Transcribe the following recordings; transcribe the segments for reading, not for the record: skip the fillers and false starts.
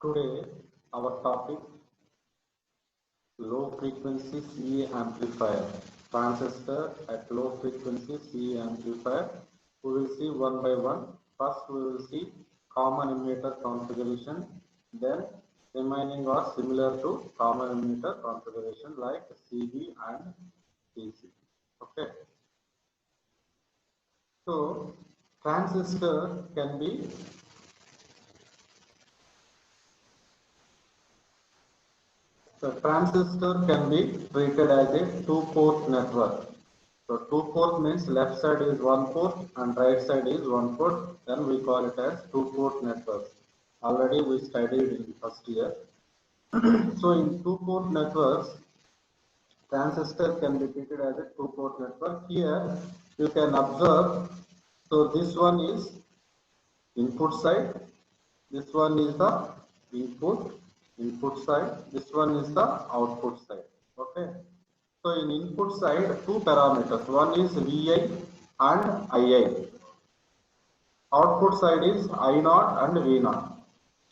Today, our topic low frequency CA amplifier, transistor at low frequency CA amplifier. We will see one by one. First, we will see common emitter configuration, then remaining are similar to common emitter configuration like CB and DC. Okay. So, transistor can be The transistor can be treated as a two-port network. So two-port means left side is one port and right side is one port. Then we call it as two-port network. Already we studied in first year. So in two-port networks, transistor can be treated as a two-port network. Here you can observe. So this one is input side. This one is the input side. This one is the output side. Okay. So in input side, two parameters. One is Vi and Ii. Output side is I0 and V0.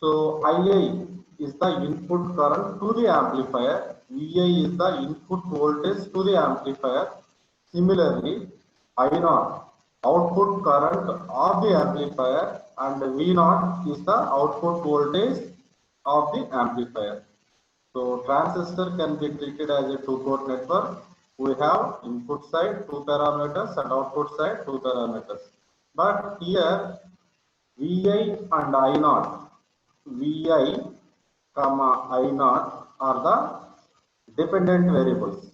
So Ia is the input current to the amplifier. Vi is the input voltage to the amplifier. Similarly, I0 output current of the amplifier and V0 is the output voltage of the amplifier. So transistor can be treated as a two-port network. We have input side two parameters and output side two parameters. But here Vi and I0, Vi, I0 are the dependent variables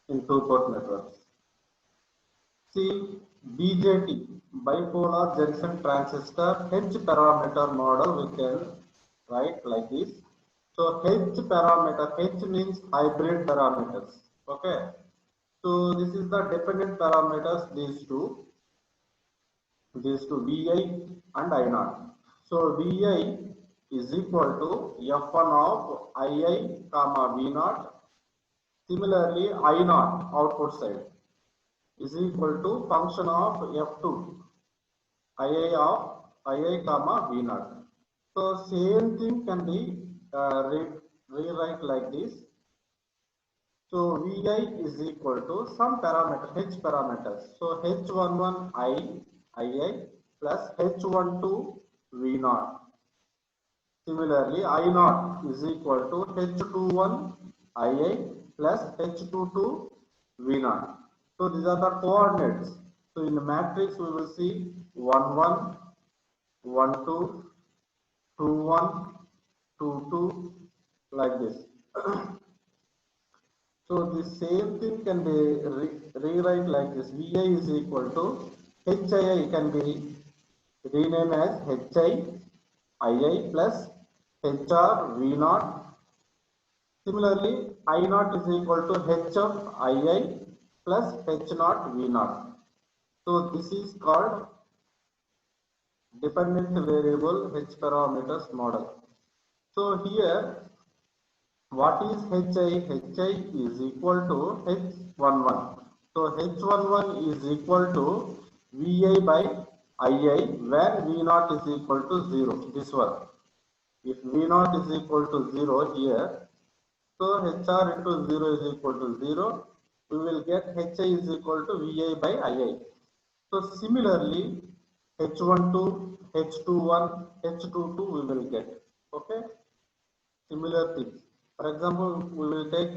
in two-port networks. See BJT, bipolar junction transistor H parameter model we can write like this. So H parameter, H means hybrid parameters. Okay. So this is the dependent parameters, these two Vi and I0. So Vi is equal to F1 of Ii, V0. Similarly, I0 output side is equal to function of F2 Ii, V0. So same thing can be rewrite like this. So Vi is equal to some parameter H parameters. So H11 Ii plus H12 V0. Similarly, I0 is equal to H21 Ii plus H22 V0. So these are the coordinates. So in the matrix we will see 1 1, 1 2, 2 1, 2 2 like this. So the same thing can be rewrite like this. Vi is equal to Hii can be renamed as Ii plus HR V0. Similarly, I0 is equal to H of Ii plus H0 V0. So this is called dependent variable H parameters model. So here what is Hi? Hi is equal to H11. So H11 is equal to Vi by Ii where V0 is equal to 0. This one. If V0 is equal to 0 here, so HR into 0 is equal to 0. We will get Hi is equal to Vi by Ii. So similarly, H12, H21, H22 we will get. Okay. Similar things. For example, we will take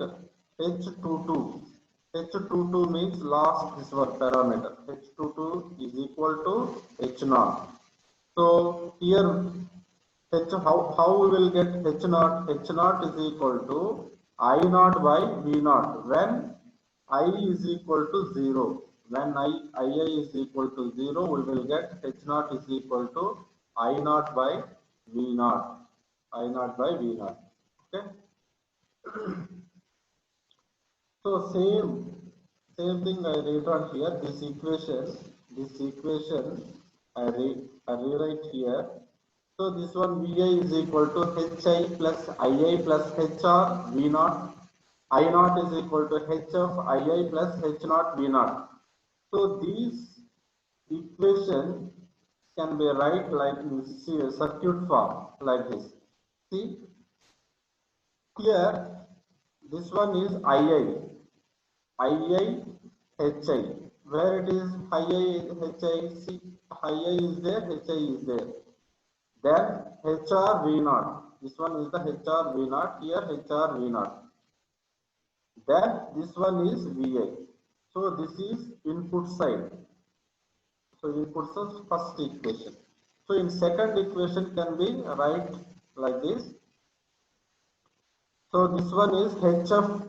H22. H22 means last this one parameter. H22 is equal to H0. So here how we will get H0? H0 is equal to I0 by V0 when I is equal to 0. When Ii is equal to 0, we will get H0 is equal to I0 by V0. I0 by V0. Okay. So same thing I rewrite here. This equation I rewrite here. So this one Vi is equal to Hi plus Ii plus HR V0. I0 is equal to H of Ii plus H0 V0. So these equation can be write like in circuit form like this. See here, this one is II, II, Where it is II, see II is there, HI is there. Then HR V naught. This one is the HR V naught. Here HR V naught. Then this one is VI. So this is input side. So inputs of first equation. So in second equation can be write like this. So this one is HF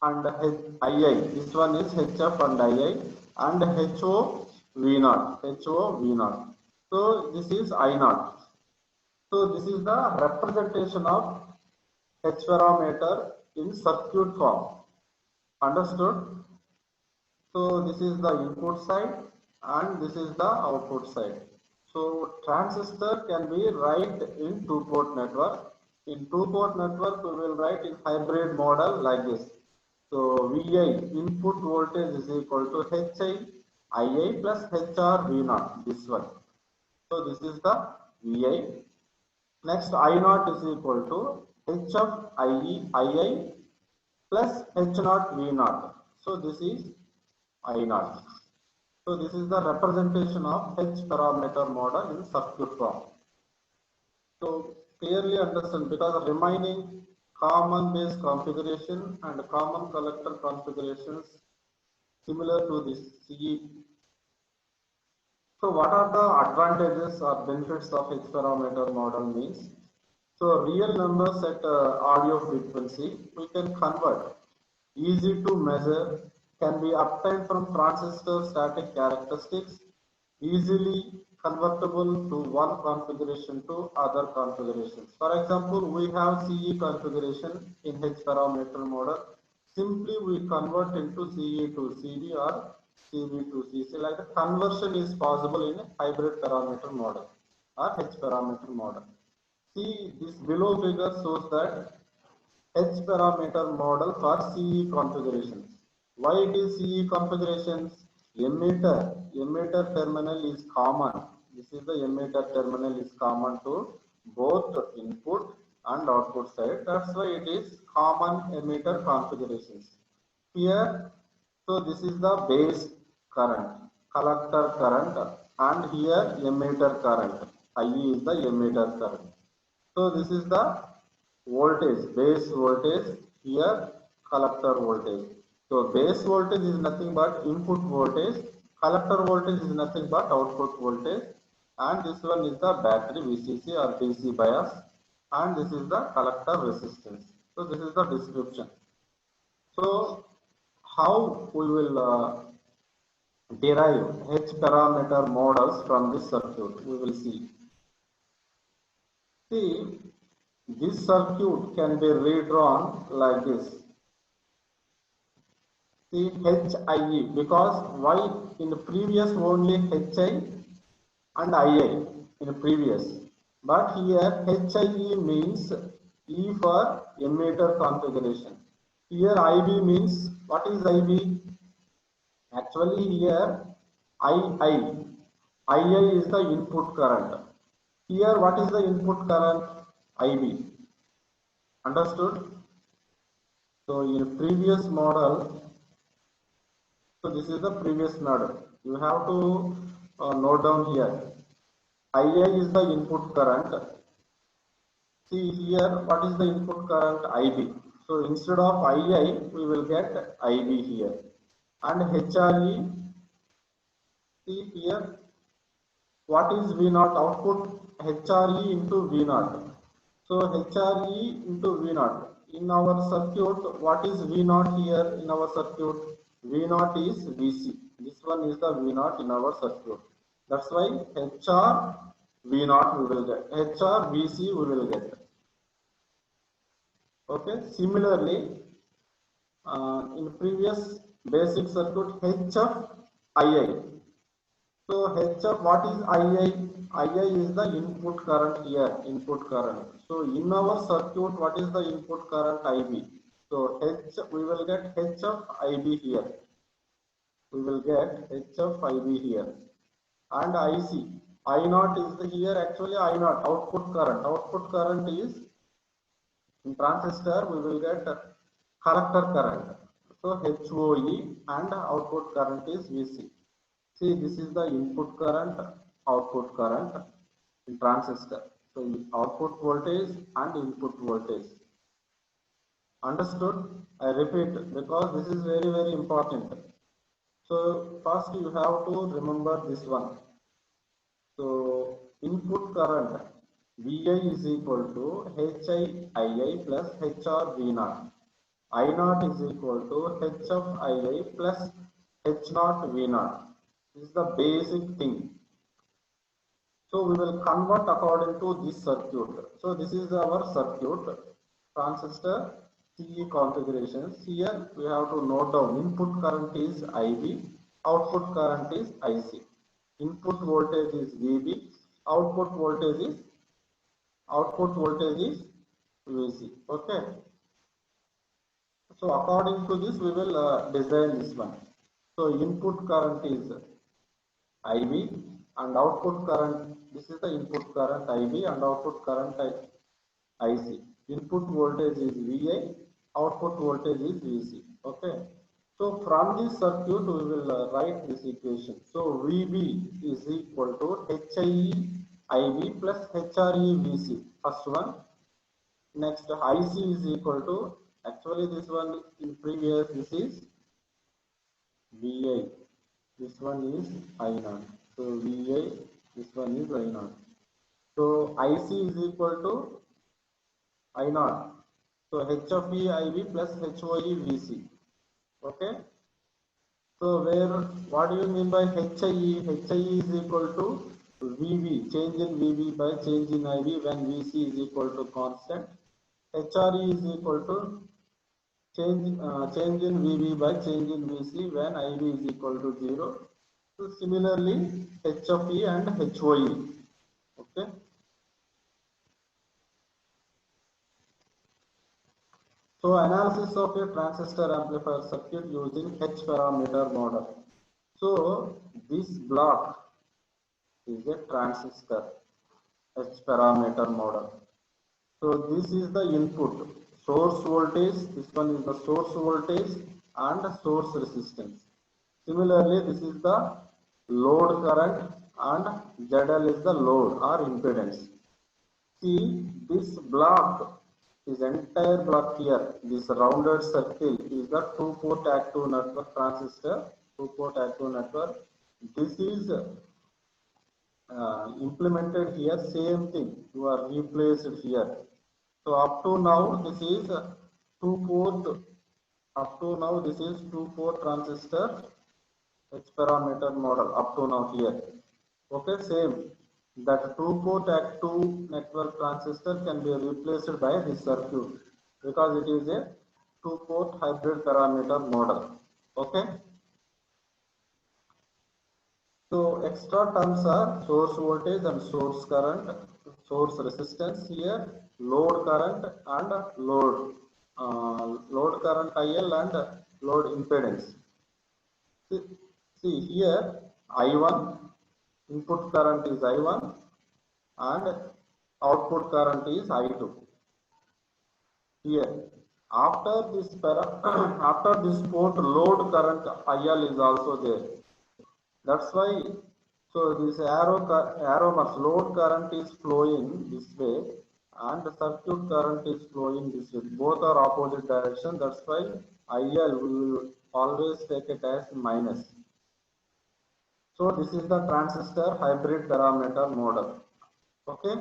and II. This one is HF and II and HO V naught. HO V naught. So this is I naught. So this is the representation of H parameter in circuit form. Understood? So this is the input side and this is the output side. So transistor can be write in two-port network. In two-port network we will write in hybrid model like this. So VI input voltage is equal to HI II plus HR V naught, this one. So this is the VI. Next I naught is equal to HF II plus H naught V naught. So this is I naught. So this is the representation of H parameter model in circuit form. So clearly understand, because remaining common base configuration and common collector configurations similar to this CE. So what are the advantages or benefits of H parameter model means? So real numbers at audio frequency we can convert, easy to measure, can be obtained from transistor static characteristics, easily convertible to one configuration to other configurations. For example, we have CE configuration in H parameter model. Simply we convert into CE to CD or CB to CC. Like the conversion is possible in a hybrid parameter model or H parameter model. See, this below figure shows that H parameter model for CE configurations. Why it is CE configurations? Emitter terminal is common. This is the emitter terminal is common to both input and output side. That's why it is common emitter configurations. Here, so this is the base current, collector current, and here emitter current. IE is the emitter current. So this is the voltage, base voltage, here collector voltage. So base voltage is nothing but input voltage, collector voltage is nothing but output voltage, and this one is the battery VCC or DC bias, and this is the collector resistance. So this is the description. So how we will derive H parameter models from this circuit, we will see. See, this circuit can be redrawn like this. See HIE, because why in the previous only HI and II in the previous, but here HIE means E for emitter configuration. Here IB means, what is IB? Actually here II is the input current. Here what is the input current? IB. Understood? So in previous model, so this is the previous model. You have to note down here. II is the input current. See here, what is the input current? IB. So instead of II, we will get IB here. And HRE, see here, what is V naught output? HRE into V naught. So HRE into V naught. In our circuit, what is V naught here in our circuit? V naught is VC. This one is the V naught in our circuit. That's why HR V naught we will get. HR VC we will get. Okay. Similarly, in previous basic circuit, HF II. So HF, what is II? II is the input current here, input current. So in our circuit, what is the input current? IB. So we will get HF IB here. We will get HF IB here. And IC. I naught is here, actually I naught, output current. Output current is In transistor, we will get collector current. So HOE and output current is VC. See, this is the input current, output current in transistor. So output voltage and input voltage. Understood? I repeat because this is very important. So first you have to remember this one. So input current VI is equal to HIII plus HR V naught. I naught is equal to H of II plus H naught V naught. This is the basic thing. So we will convert according to this circuit. So this is our circuit transistor CE configurations. Here we have to note down input current is IB, output current is IC. Input voltage is VB, output voltage is VC. Okay. So according to this, we will design this one. So input current is IB and output current. This is the input current IB and output current IC. Input voltage is VI, output voltage is VC. Okay. So from this circuit, we will write this equation. So VB is equal to HIE IB plus HRE VC. First one. Next, IC is equal to, actually this one in previous, this is VI. This one is I naught. So VI, this one is I naught. So IC is equal to I naught. So H of E IB plus HOE VC. Okay. So what do you mean by HIE? HIE is equal to VB, change in VB by change in IB when VC is equal to constant. HRE is equal to change in VB by change in VC when IB is equal to 0. So similarly, H of E and HOE. Okay. So analysis of a transistor amplifier circuit using H parameter model. So this block is a transistor H parameter model. So this is the input source voltage. This one is the source voltage and source resistance. Similarly, this is the load current and ZL is the load or impedance. See, this block is entire block here. This rounded circle is the two-port active network transistor, two-port active network. This is implemented here, same thing. You are replaced here. So up to now, this is two-port. Up to now, this is two-port transistor H parameter model. Up to now here. Okay, same. That two-port active network transistor can be replaced by this circuit because it is a two-port hybrid parameter model. Okay. So extra terms are source voltage and source current, source resistance here, load current and load current IL and load impedance. See here I1, input current is I1 and output current is I2. Here after this after this port load current IL is also there. That's why, so this arrow marks load current is flowing this way and the circuit current is flowing this way. Both are opposite direction. That's why IL will always take it as minus. So this is the transistor hybrid parameter model. Okay.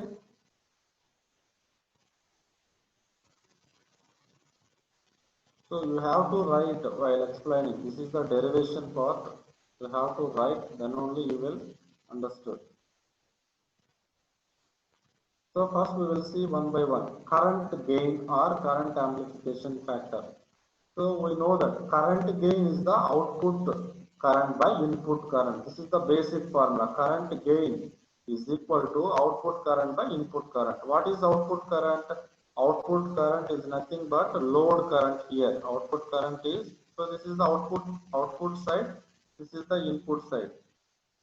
So you have to write while explaining. This is the derivation part. You have to write, then only you will understood. So first we will see one by one. Current gain or current amplification factor. So we know that current gain is the output current by input current. This is the basic formula. Current gain is equal to output current by input current. What is output current? Output current is nothing but load current here. Output current is, so this is the output side. This is the input side.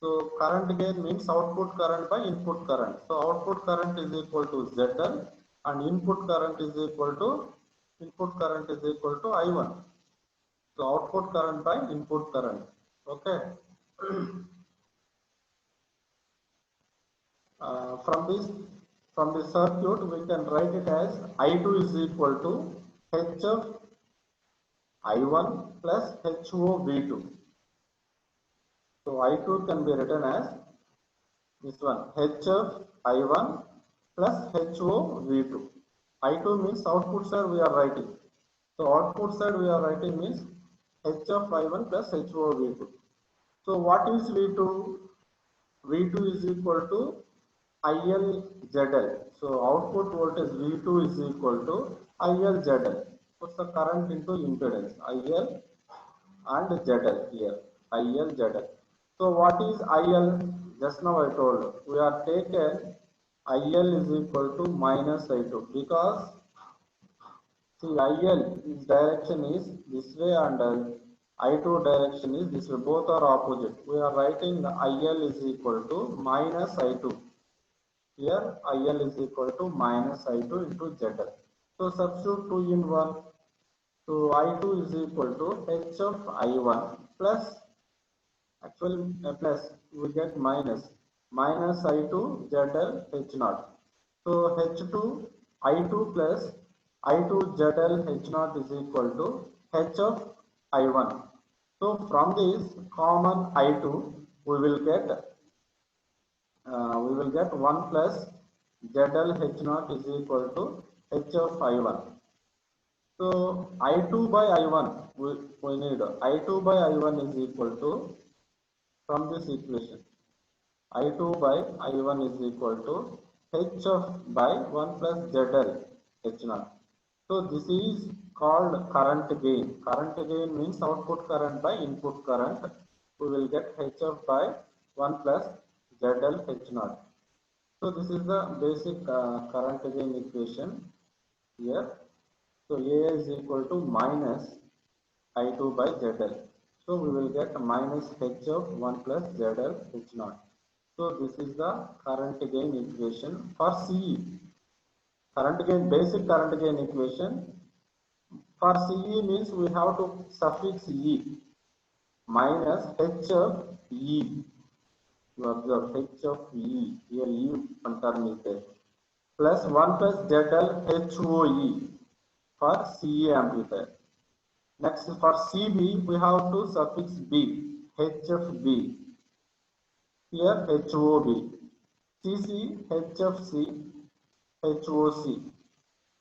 So current gain means output current by input current. So output current is equal to ZL and input current is equal to I1. So output current by input current. Okay. From this circuit we can write it as I2 is equal to H of I1 plus HO V2. So I2 can be written as this one H of I1 plus HO V2. I2 means output side we are writing. So output side we are writing means H of I1 plus HO V2. So what is V2? V2 is equal to ILZL. So output voltage V2 is equal to ILZL. What's the current into impedance? IL and ZL here. ILZL. So what is IL? Just now I told we are taken IL is equal to minus I2 because see IL its direction is this way and I2 direction is this way. Both are opposite. We are writing the IL is equal to minus I2. Here IL is equal to minus I2 into ZL. So substitute 2 in 1. So I2 is equal to H of I1 plus actually plus we get minus I2 ZL H0. So H2 I2 plus I2 ZL H0 is equal to H of I1. So from this common I2 we will get 1 plus ZL H0 is equal to H of I1. So I2 by I1 we need I2 by I1 is equal to from this equation I2 by I1 is equal to H of by 1 plus ZL H0. So this is called current gain. Current gain means output current by input current. We will get H of by 1 plus ZL H0. So this is the basic current gain equation here. So A is equal to minus I2 by ZL. So we will get minus H of 1 plus ZL H0. So this is the current gain equation for CE. Current gain, basic current gain equation. For CE means we have to suffix E minus H of E. You observe H of E. Here E term is there. Plus 1 plus ZL HOE for CE amplifier. Next for CB we have to suffix B. H of B. Here HOB. CC HFC HOC.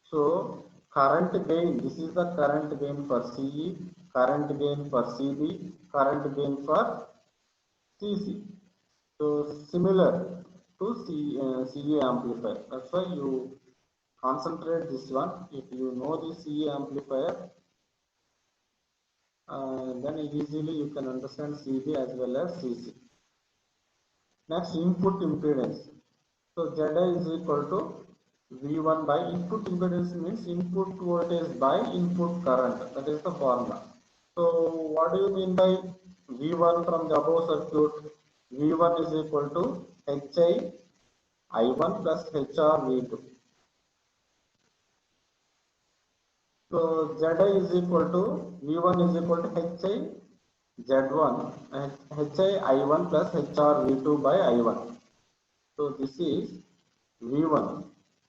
So current gain, this is the current gain for CE, current gain for CB, current gain for CC. So similar to CE amplifier. That's why you concentrate this one. If you know the CE amplifier, then easily you can understand CB as well as CC. Next, input impedance. So ZI is equal to V1 by input impedance means input voltage by input current. That is the formula. So what do you mean by V1 from the above circuit? V1 is equal to HI I1 plus HR V2. So ZI is equal to V1 is equal to HI Z1 and HI I1 plus HR V2 by I1. So this is V1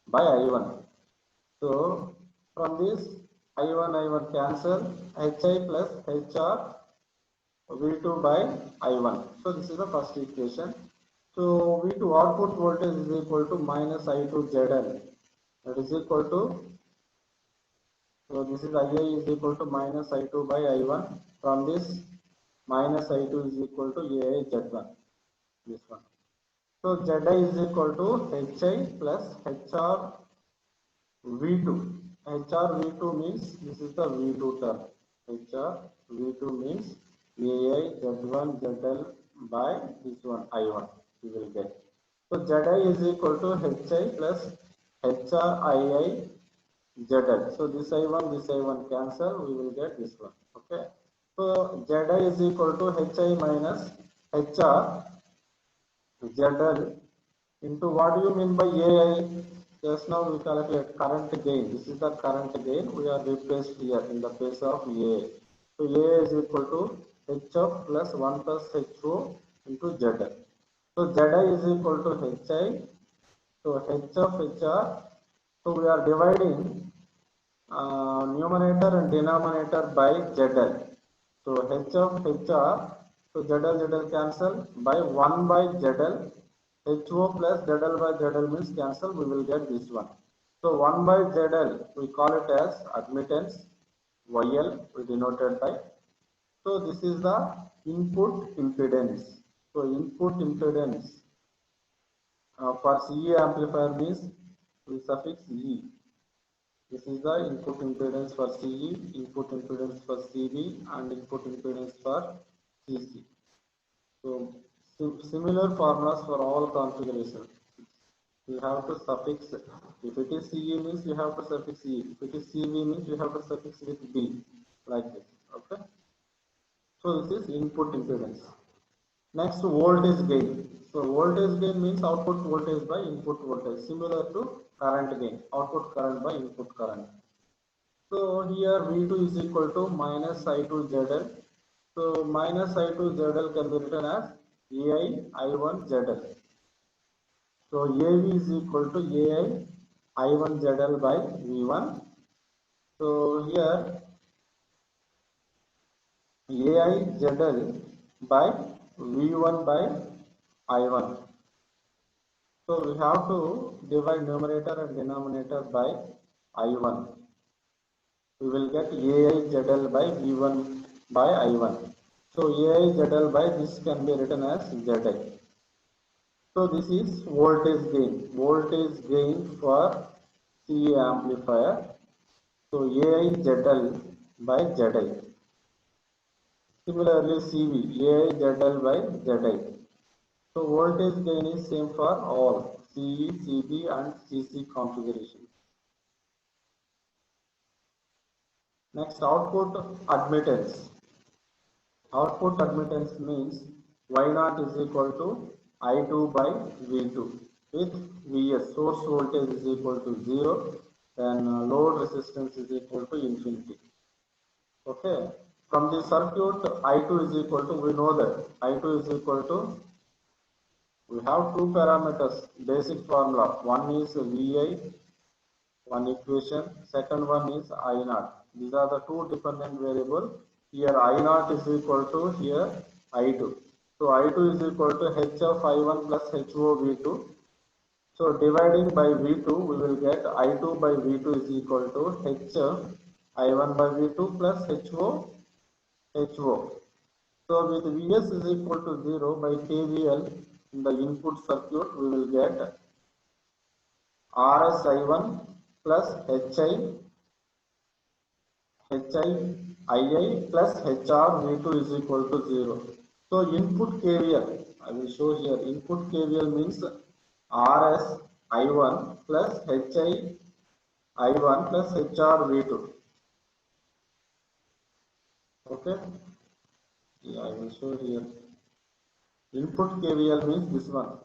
by I1. So from this I1 cancel HI plus HR V2 by I1. So this is the first equation. So V2 output voltage is equal to minus I2 ZL. That is equal to, so this is IA is equal to minus I2 by I1. From this minus I2 is equal to AI Z1. This one. So ZI is equal to HI plus HR V2. HR V2 means this is the V2 term. HR V2 means AI Z1 ZL by this one I1 you will get. So ZI is equal to HI plus HRII ZL. So this I1 cancel, we will get this one. Okay. So ZI is equal to HI minus HR ZL into what do you mean by AI? Just now we calculate current gain. This is the current gain. We are replaced here in the place of A. So A is equal to H of plus 1 plus HO into ZL. So ZI is equal to HI. So H of HR. So we are dividing numerator and denominator by ZL. So H of HR. So ZL cancel by 1 by ZL. HO plus ZL by ZL means cancel. We will get this one. So 1 by ZL we call it as admittance. YL we denoted by. So this is the input impedance. So input impedance for CE amplifier means we suffix E. This is the input impedance for CE, input impedance for CV, and input impedance for CC. So similar formulas for all configurations. You have to suffix. If it is CE means you have to suffix E. If it is CV means you have to suffix with B, like this. Okay. So this is input impedance. Next, voltage gain. So voltage gain means output voltage by input voltage, similar to current gain, output current by input current. So here V2 is equal to minus I2 ZL. So minus I2 ZL can be written as AI I1 ZL. So AV is equal to AI I1 ZL by V1. So here AI ZL by V1 by I1. So we have to divide numerator and denominator by I1. We will get AI ZL by V1 by I1. So AI ZL by this can be written as ZL. So this is voltage gain for CA amplifier. So AI ZL by ZL. Similarly CV, AI ZL by ZL. So voltage gain is same for all CE, CB and CC configuration. Next, output admittance. Output admittance means Y0 is equal to I2 by V2 with Vs, source voltage is equal to 0, then load resistance is equal to infinity. Okay. From the circuit, I2 is equal to, we know that I2 is equal to, we have two parameters, basic formula. One is Vi, one equation, second one is I0. These are the two dependent variables. Here I0 is equal to here I2. So I2 is equal to H of I1 plus HO V2. So dividing by V2, we will get I2 by V2 is equal to H of I1 by V2 plus HO. So with Vs is equal to 0 by KVL in the input circuit, we will get Rs I1 plus HI II plus HR V2 is equal to 0. So input KVL, I will show here, input KVL means Rs I1 plus HI I1 plus HR V2. Okay, yeah, I will show here. Input KVL means this one.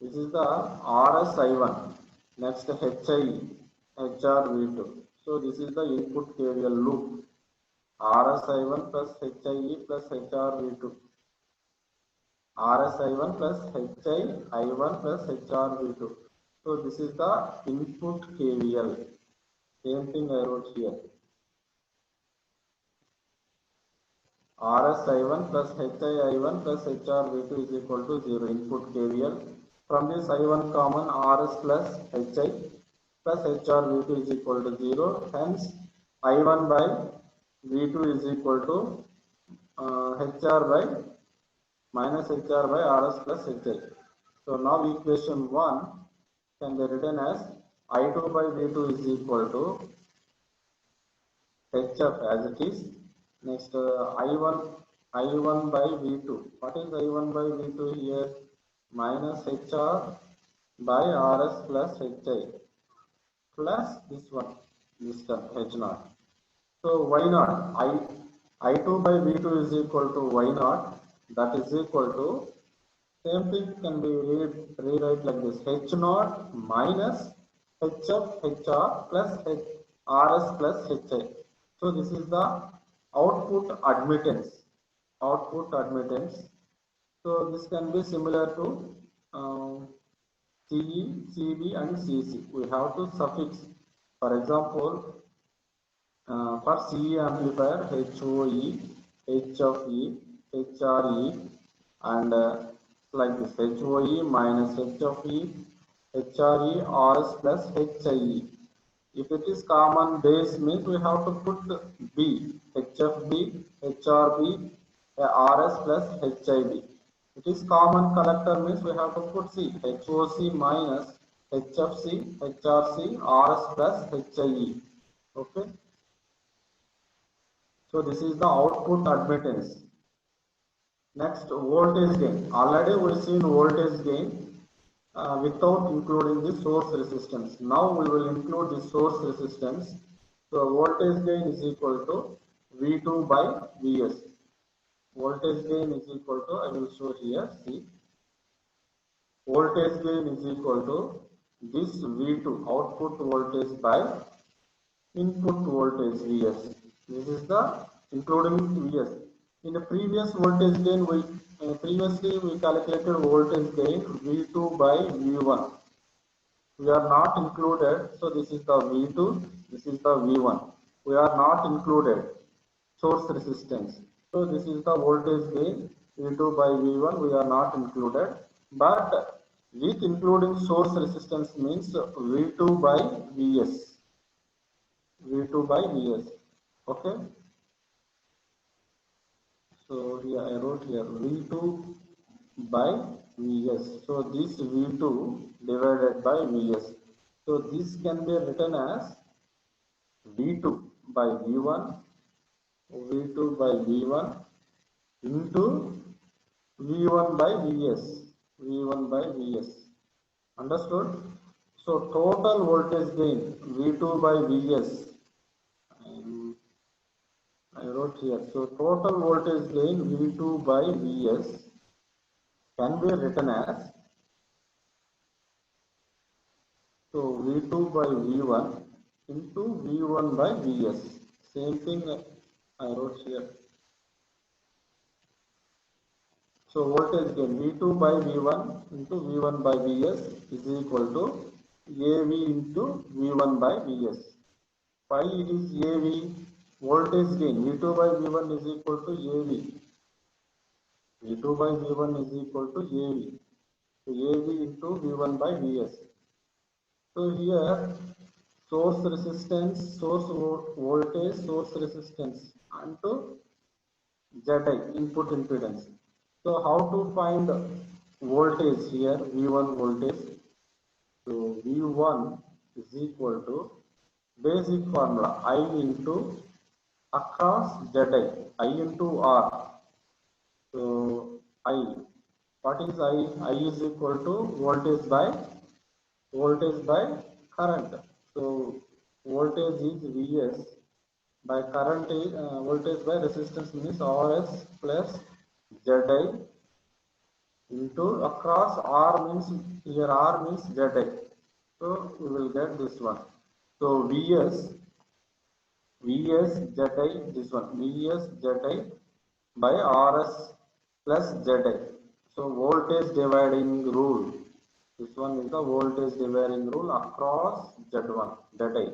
This is the Rs I1. Next HI HR V2. So this is the input KVL loop. Rs I1 plus HIE plus HR V2. Rs I1 plus HI I1 plus HR V2. So this is the input KVL. Same thing I wrote here. Rs I1 plus HI I1 plus HR V2 is equal to 0. Input KVL. From this I1 common, Rs plus HI plus HR V2 is equal to 0. Hence I1 by V2 is equal to HR by minus HR by Rs plus HI. So now equation 1 can be written as I2 by V2 is equal to HF as it is. Next I1 by V2. What is I1 by V2 here? Minus HR by Rs plus HI plus this one, this term H0. So Y0, I2 by V2 is equal to Y0. That is equal to, same thing can be rewrite like this, H0 minus HF HR plus RS plus HI. So this is the output admittance. Output admittance. So this can be similar to CE, CB and CC. We have to suffix. For example, for CE amplifier HOE, HFE, HRE and like this HOE minus HFE, HRE, RS plus HIE. If it is common base means we have to put B, HFB, HRB, RS plus HIB. It is common collector means we have to put C, HOC minus HFC, HRC, RS plus HIE. Okay. So this is the output admittance. Next, voltage gain. Already we seen voltage gain without including the source resistance. Now we will include the source resistance. So voltage gain is equal to V2 by Vs. Voltage gain is equal to, I will show here, see. Voltage gain is equal to this V2 output voltage by input voltage Vs. This is the including Vs. In the previous voltage gain, previously we calculated voltage gain V2 by V1. We are not included, so this is the V2, this is the V1. We are not included source resistance. So this is the voltage gain V2 by V1. We are not included, but with including source resistance means V2 by Vs. V2 by Vs. Okay. So here I wrote here V2 by Vs. So this V2 divided by Vs. So this can be written as V2 by V1, V2 by V1 into V1 by Vs, V1 by Vs. Understood? So total voltage gain V2 by Vs. I wrote here. So total voltage gain V2 by Vs can be written as, so V2 by V1 into V1 by Vs. Same thing I wrote here. So voltage gain V2 by V1 into V1 by Vs is equal to AV into V1 by Vs. Why it is AV? Voltage gain V2 by V1 is equal to AV. V2 by V1 is equal to AV. So AV into V1 by Vs. So here source resistance, source voltage, source resistance and to ZI input impedance. So how to find voltage here, V1 voltage? So V1 is equal to basic formula I into across ZI, I into R. So I, what is I? I is equal to voltage by current. So voltage is Vs by current is voltage by resistance means Rs plus ZI into across R means here R means ZI. So we will get this one. So Vs ZI, this one Vs ZI by Rs plus ZI. So voltage dividing rule. This one is the voltage dividing rule across Z1, ZI.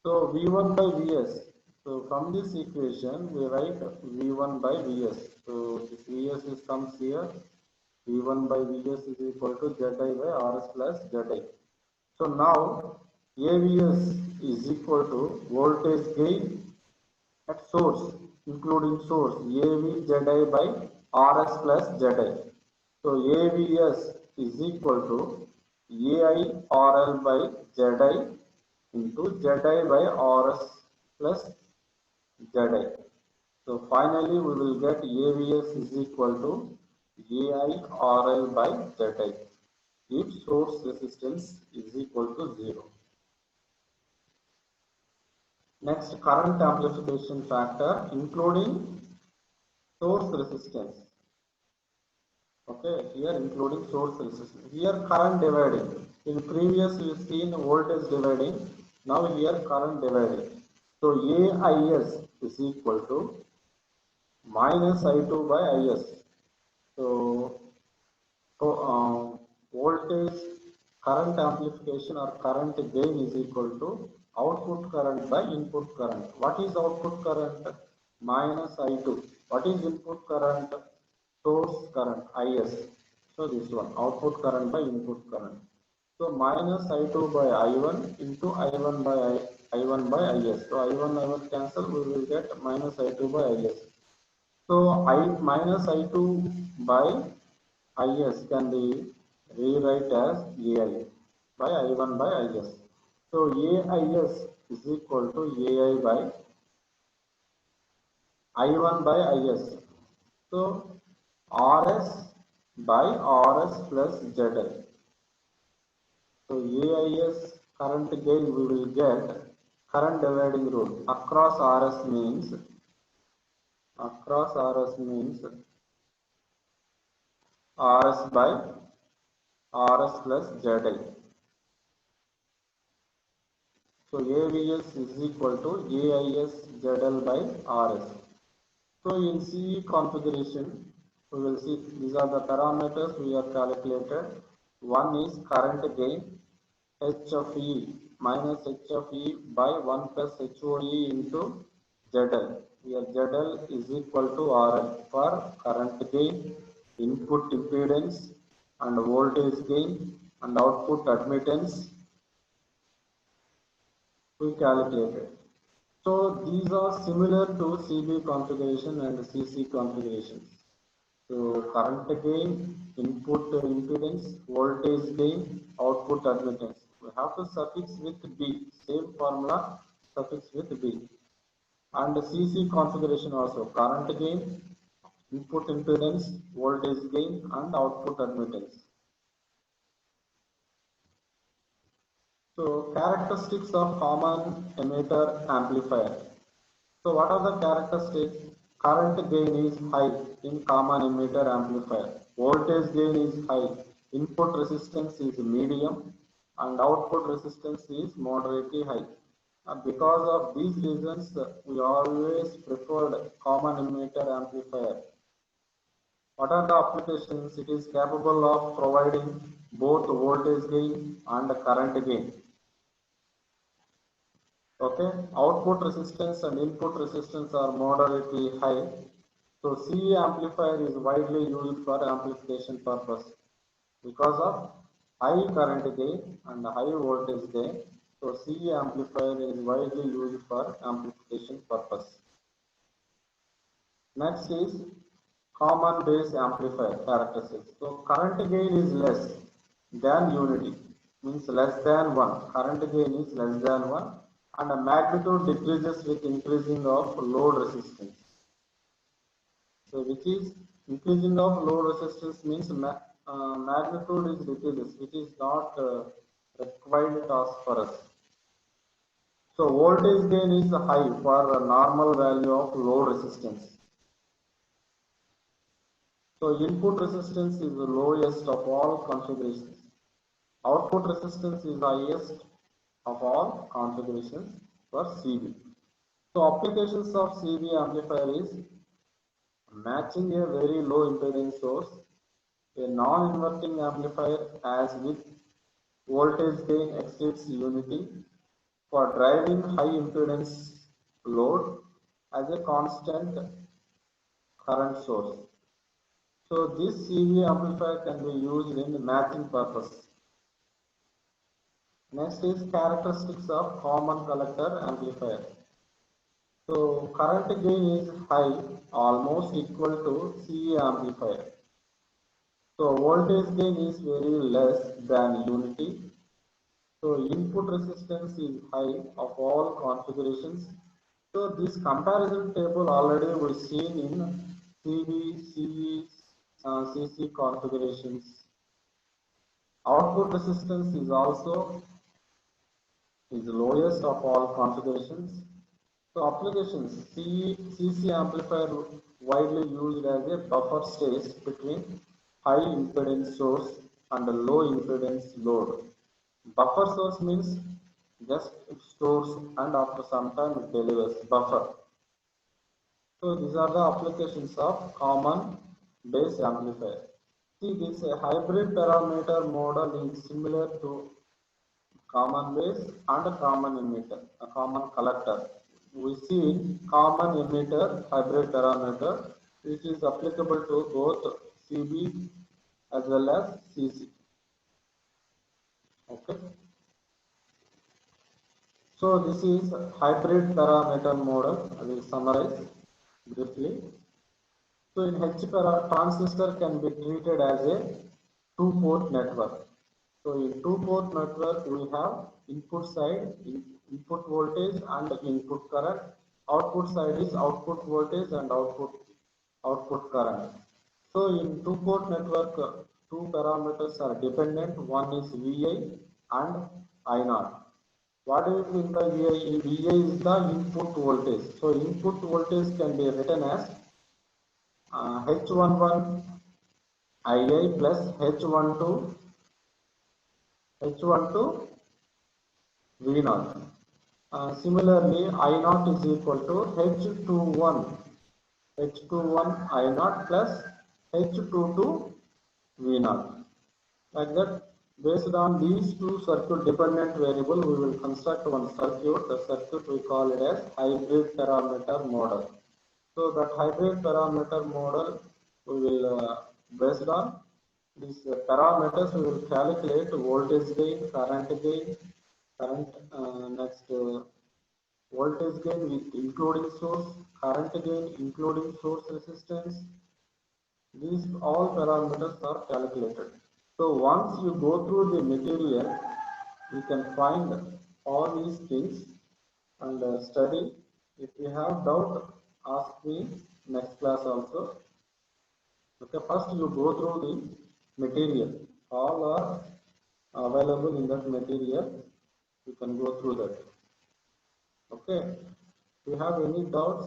So V1 by Vs. So from this equation we write V1 by Vs. So this Vs is comes here. V1 by Vs is equal to ZI by Rs plus ZI. So now AVS is equal to voltage gain at source, including source AV ZI by Rs plus ZI. So AVS is equal to AI RL by ZI into ZI by Rs plus ZI. So finally we will get AVS is equal to AI RL by ZI if source resistance is equal to 0. Next, current amplification factor including source resistance. Okay, here including source resistance. Here current dividing. In previous we've seen voltage dividing, now here current dividing. So AIS is equal to minus I2 by IS. So, voltage current amplification or current gain is equal to output current by input current. What is output current? Minus I2. What is input current? Source current IS. So this one output current by input current. So minus I2 by I1 into I1 by I1 by IS. So I1 cancel, we will get minus I2 by IS. So I minus I2 by IS can be rewrite as AI by I1 by IS. So AIS is equal to AI by I1 by IS. So RS by RS plus ZL. So AIS current gain we will get current dividing rule. Across RS means RS by RS plus ZL. So AVS is equal to AIS ZL by RS. So in CE configuration, we will see these are the parameters we have calculated. One is current gain H of E minus H of E by 1 plus HOE into ZL. Here ZL is equal to RL for current gain, input impedance and voltage gain and output admittance we calculated. So these are similar to CB configuration and CC configurations. So current gain, input impedance, voltage gain, output admittance. We have to suffix with B, same formula suffix with B. And CC configuration also, current gain, input impedance, voltage gain and output admittance. So characteristics of common emitter amplifier. So what are the characteristics? Current gain is high in common emitter amplifier. Voltage gain is high. Input resistance is medium and output resistance is moderately high. Because of these reasons, we always preferred common emitter amplifier. What are the applications? It is capable of providing both voltage gain and current gain. Okay, output resistance and input resistance are moderately high. So CE amplifier is widely used for amplification purpose because of high current gain and high voltage gain. So CE amplifier is widely used for amplification purpose. Next is common base amplifier characteristics. So current gain is less than unity, means less than 1. Current gain is less than 1 and the magnitude decreases with increasing of load resistance. So which is increasing of load resistance means magnitude is decreases, which is not required task for us. So voltage gain is high for a normal value of load resistance. So input resistance is the lowest of all configurations. Output resistance is the highest of all configurations for CB. So applications of CB amplifier is matching a very low impedance source, a non-inverting amplifier as with voltage gain exceeds unity, for driving high impedance load as a constant current source. So this CB amplifier can be used in matching purpose. Next is characteristics of common collector amplifier. So current gain is high, almost equal to CE amplifier. So voltage gain is very less than unity. So input resistance is high of all configurations. So this comparison table already we seen in CB, CE, CC configurations. Output resistance is also is the lowest of all configurations. So applications CC amplifier widely used as a buffer stage between high impedance source and a low impedance load. Buffer source means just it stores and after some time it delivers buffer. So these are the applications of common base amplifier. See, this hybrid parameter model is similar to common base and a common emitter, a common collector. We see common emitter hybrid parameter, which is applicable to both CB as well as CC. Okay. So this is hybrid parameter model. I will summarize briefly. So in H transistor can be treated as a two-port network. So in two-port network we have input side, input voltage and input current. Output side is output voltage and output current. So in two-port network, two parameters are dependent. One is VI and I0. What do you mean by VI? VI is the input voltage. So input voltage can be written as H11 II plus H12 V0. Similarly, I0 is equal to H21 I0 plus H22 V0. Like that, based on these two circuit dependent variable, we will construct one circuit. The circuit we call it as hybrid parameter model. So that hybrid parameter model we will based on these parameters we will calculate voltage gain, current next voltage gain with including source, current gain including source resistance. These all parameters are calculated. So once you go through the material, you can find all these things and study. If you have doubt, ask me next class also. Okay, first you go through the material. All are available in that material. You can go through that. Okay. Do you have any doubts?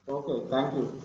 Okay, thank you.